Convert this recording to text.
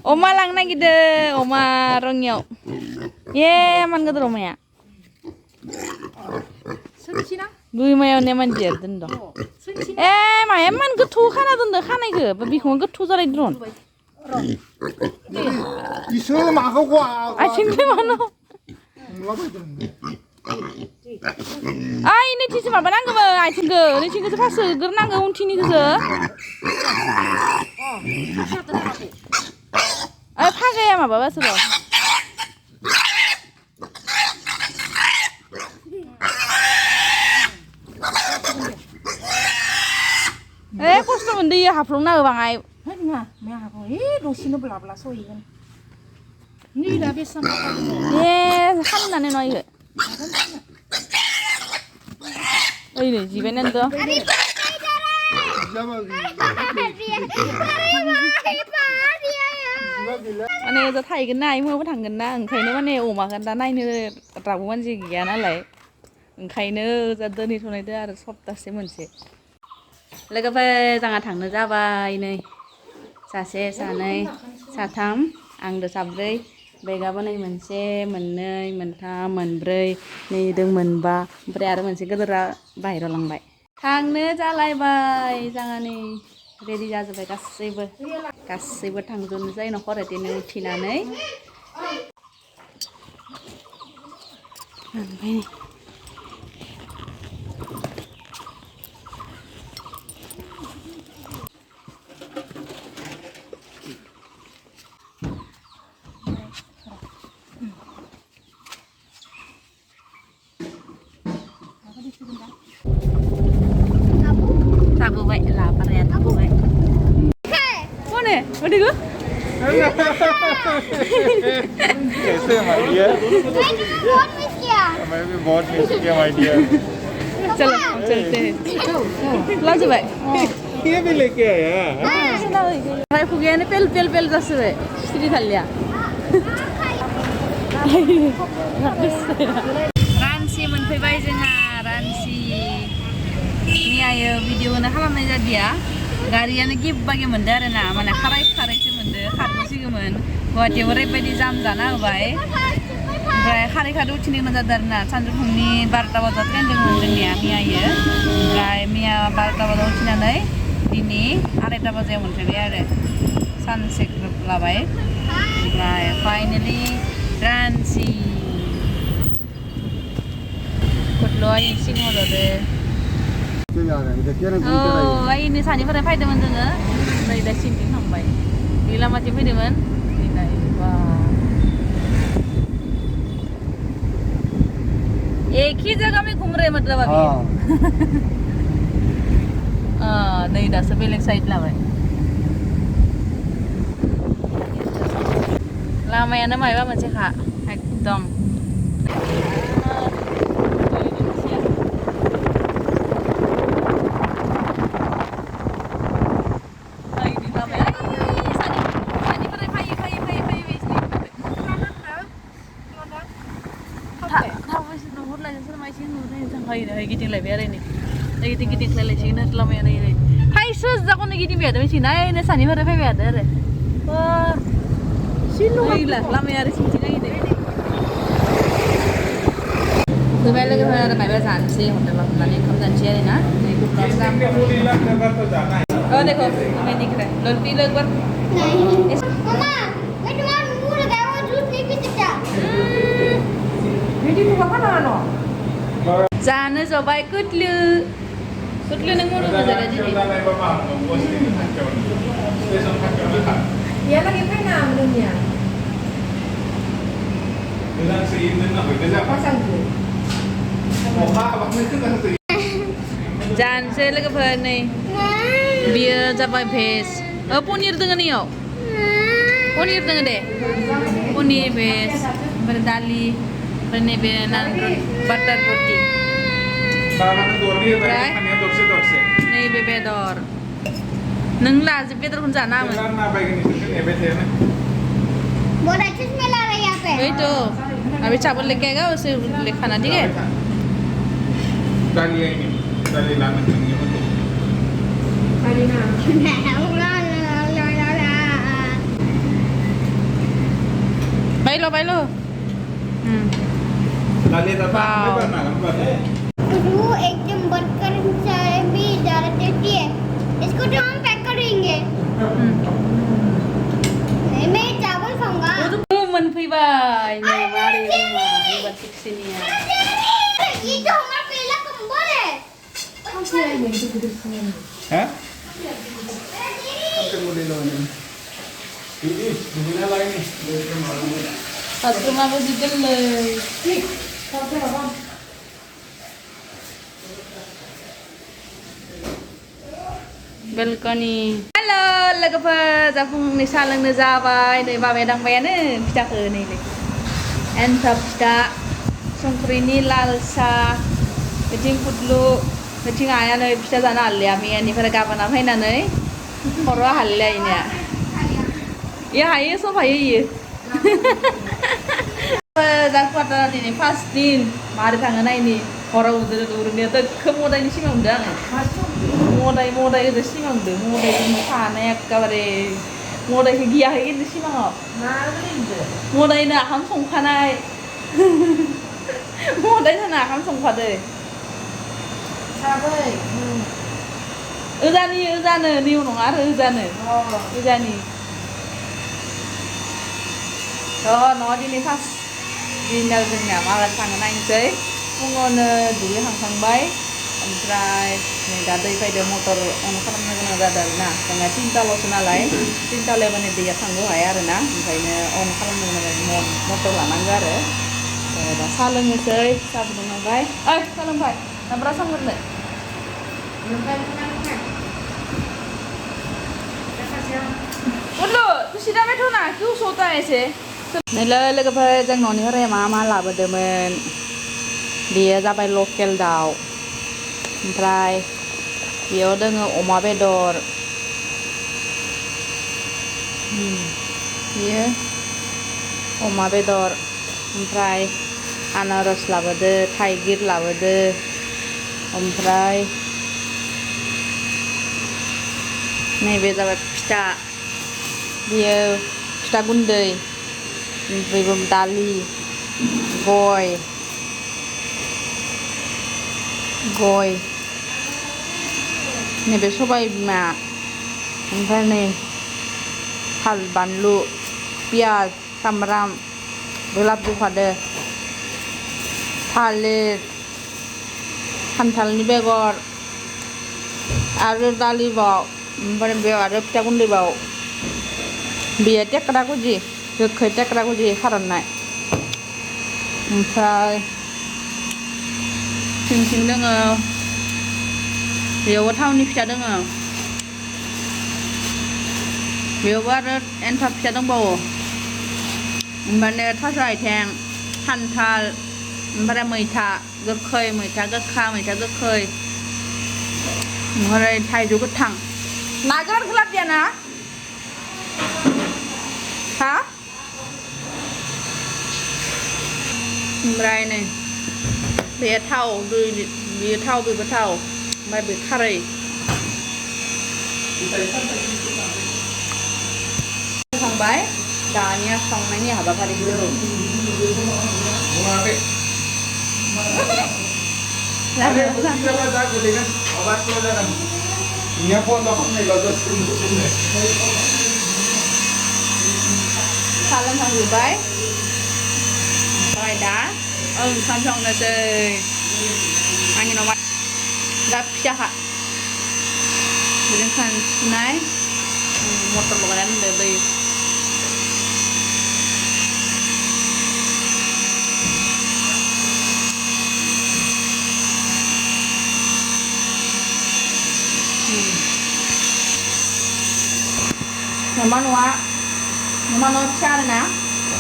Oma lang na gede, oma rongyo. Ye, man gede oma ya. Gui mayo ne man jer dendo. Ma man getu kana dendo kana ge, babi ko getu zalai dron. Isu mako gua. Acing mana? ini cici mah nangga ba, acing ge, ini cici ge pas ger nangga unti ni ge. 파게 mah bawa suruh. Kostum mende ya haplong na bang ay. Nga, may ako. Dosino bla so ikan. Ni dah biasa makan. kan nane no iye. Ini jibenan to. Maneจะถ่ายกันได้เมื่อว่าทางกันนะใครเนื้อมันเนี่ยโอ้มากันได้ในเนื้อเราวันจีกี่นั่นแหละใครเนื้อจะเดินที่ตรงไหนได้ชอบตัดเส้นเหมือนเสียแล้วก็ไปจังหวัดทางเนื้อจ้าไปนี่ซาเซ่ซาเนยซาทำอังเดือดซับเลยเบก้าวันนี้เหมือนเซ่เหมือนเนยเหมือนทำเหมือนเบรย์นี่ดึงเหมือนบาเบรย์เหมือนเซ่ก็จะใบเราลังใบทางเนื้อจ้าไล่ใบจังอันนี้ready जाजोबबाय गासैबो थांजोबनोसै न'खर ओरैनो उथिनानै ओमफ्राय tabubai lapar ya tabubai. Mana? Mana gua? कैसे my dear? मैं भी बहुत मिस किया my dear. चलो हम चलते हैं. लाओ भाई. ये भी लेके आया. भाई फुगे ने पेल पेल पेल जैसे है. श्री थालिया. Ransi मोनफैबाय जोंहा ransi. Ini ayo video na खालामनाय जादिया गारियानो गिबबागे मोनदो आरो ना माने खारायसो मोनदो खारबोसिगोमोन गुवाहाटीयाव ओरैबायदि जाम जाना होबाय ओमफ्राय खारै उथिनो गोनां जादों आरो ना सानजौफुनि 12टा बाजायाव ट्रेन दंमोन जोंनिया मैयायो ओमफ्राय मैया 12टा बाजायाव उथिनानै दिनै 2:30 बाजायाव मोनफैबाय आरो सानसे ग्रुप लाबाय ओमफ्राय फाइनालि रानसि गथ'आ सिगाङाव जदो ini saniफोरा फैदोंमोन जोङो नै दा सिंथिं थांबाय बे लामाथिं फैदोंमोन नै बा एक ही जगह में घूम रहे मतलब अभी नै दासो बेलेग साइड लाबाय लामायानो मायबा मोनसे खा एकदम गिदिंलायबाय आरो नै गिदिं खालायलायसिगोन आरो लामाया नै फायसो जागोन गिदिंबाय थादों मिथिना नै सानिफोरा फैबाय थादों आरो सिलुला लामाया आरो सिंथिं नायदो फैबाय लोगोफोर आरो माबा जानोसै हटेलाव थांनानै ओंखाम जानोसै आरो ना नै देखो मैं दिख रहा है लड़की लोग बार मम्मा मैं तुम्हारा मुंह लगाया वो जूस नहीं पी सकता Jadi buka mana no? जानो जबाय कुटलु नों मरो जागा दिनै Ya lagi mana belumnya? Pasang tu. जानोसै लोगोफोर नै बियो जाबाय भेज पनिर दोङो नैयाव पनिर दोङो दे पनिर भेज ओमफ्राय दालि ओमफ्राय नैबे बाटार रोटि नैबे बेदर नों लाजोब बेदरखौनो जानो हामोन बहुत स्मेल आ रहा है यहाँ पे वही तो अभी चावल लेके आएगा उसे ले खाना ठीक है Bay lo लाले दादा Wow. हमें करना नंबर है वो एकदम बर्गर चाय भी ज़्यादा टेस्टी है इसको तो हम पैक करेंगे मैं चावल खाऊंगा मोनफैबाय नै मारै बुंबाय बाथिक सिनिया ये तो हमारा पहला कंबल है हैं हमके मुझे लो नहीं ini dunia lain nih dari malam सासुमाबो दिदोलै बेलकनि हेलो लोगोफोर जाफुंनि साहा लोंनो जाबाय नै बाबाया दांबायानो फिथाखौ नैलै एन्थाब फिथा संख्रिनि लाल साहा बिथिं फुदलु बिथिं आइया नै फिथा जानो हालिया मैयानिफ्राय गाबोना फैनानै खर'आ हालिया इनिया इयो हायो सब हायो इयो जाखुवाटा दिनै फार्स्ट दिन मारै थाङो नायनि हराव उन्दुनाया दोखो मदायनि सिमां नुदों आङो मदाय ओजों सिमां नुदों मदायजों थानाय एखेबारे मदायखौ गियाखै खिन्थु सिमाङाव मदायनो आखाम संखानाय मदायनो आखाम संखादो ओजानो निउ नङा आरो ओजानो न'आव दिनै फार्स्ट दिनाव जोंनिया माबा थांनो नायनोसै फुङावनो दुगैखांबाय ओमफ्राय नै दा दै फैदों मटर अन खालामनो गोनां जादों आरोना जोंना 3टाल'सो नालाय 3टालायाव माने दैया थांनो हाया आरोना ओंखायनो अन खालामनो गोनां मटर लानांगौ आरो दा साहा लोंनोसै साहा फुदुंबाय ओइ साहा लोंबाय नाम्ब्रा संग्रोनो उल्लु तुसिदा बेथ'ना क्यों सोता ऐसे नैलै लोगोफोर जों न'निफ्राय मा लाबोदोंमोन बेयो जाबाय लकेल दाउ ओमफ्राय बेयाव दोङो अमा बेदर बेयो अमा बेदर ओमफ्राय आनारस लाबोदो थाइगिर लाबोदो ओमफ्राय नैबे जाबाय फिथा बेयो फिथा गुन्दै ओमफ्रायबो दालि गय नैबे सबाय बिमा ओमफ्राय नै थाल बानलु पियाज सामब्राम गोलाब होफादो थालिर खान्थालनि बेगर आरो दालिबाव ओमफ्राय बेयाव आरो फिथा गुन्दैबाव बेयो टेक्रा गुजि गोखै टेक्रा गुजि खारननाय ओमफ्राय सिं दोङो बेयावबो थावनि फिथा दोङो बेयावबो आरो एन्थाब फिथा दंबावो ओमफ्राय थास' आथिं खान्थाल ओमफ्राय मैथा गोखै मैथा गोखा मैथा गोखै ओमफ्राय थाइजौ गोथां ना गोरान लाबोदिया ना हा ओमफ्राय नै बे थाव बेयो थाव बेबो थाव ओमफ्राय बे खारै खांबाय दानिया संनायनि हाबाफारिखौ सालन संजोब्बाय ओमफ्राय दा ओंखाम संनोसै आंनि न'आ दा फिसा बिदिनो सुनाय मटर लगायनानै दोनदो दै Mama nua, mama nua cha rồi nè.